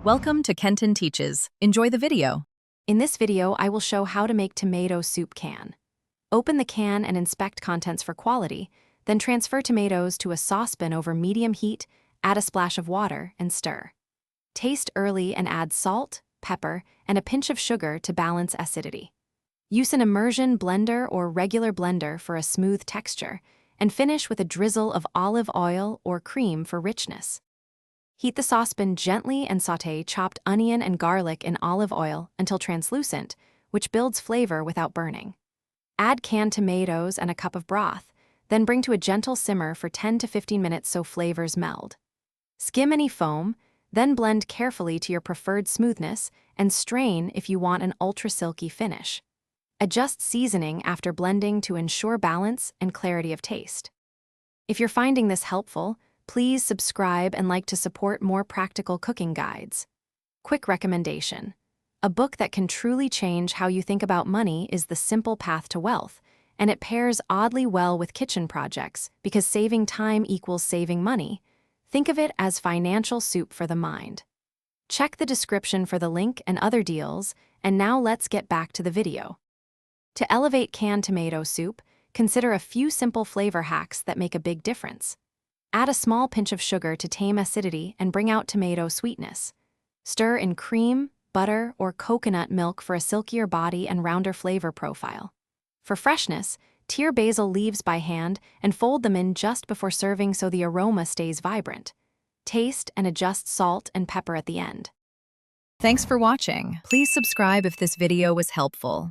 Welcome to Kenton Teaches. Enjoy the video. In this video, I will show how to make tomato soup can. Open the can and inspect contents for quality, then transfer tomatoes to a saucepan over medium heat, add a splash of water, and stir. Taste early and add salt, pepper, and a pinch of sugar to balance acidity. Use an immersion blender or regular blender for a smooth texture, and finish with a drizzle of olive oil or cream for richness. Heat the saucepan gently and sauté chopped onion and garlic in olive oil until translucent, which builds flavor without burning. Add canned tomatoes and a cup of broth, then bring to a gentle simmer for 10 to 15 minutes so flavors meld. Skim any foam, then blend carefully to your preferred smoothness and strain if you want an ultra-silky finish. Adjust seasoning after blending to ensure balance and clarity of taste. If you're finding this helpful, please subscribe and like to support more practical cooking guides. Quick recommendation. A book that can truly change how you think about money is The Simple Path to Wealth, and it pairs oddly well with kitchen projects because saving time equals saving money. Think of it as financial soup for the mind. Check the description for the link and other deals, and now let's get back to the video. To elevate canned tomato soup, consider a few simple flavor hacks that make a big difference. Add a small pinch of sugar to tame acidity and bring out tomato sweetness. Stir in cream, butter, or coconut milk for a silkier body and rounder flavor profile. For freshness, tear basil leaves by hand and fold them in just before serving so the aroma stays vibrant. Taste and adjust salt and pepper at the end. Thanks for watching. Please subscribe if this video was helpful.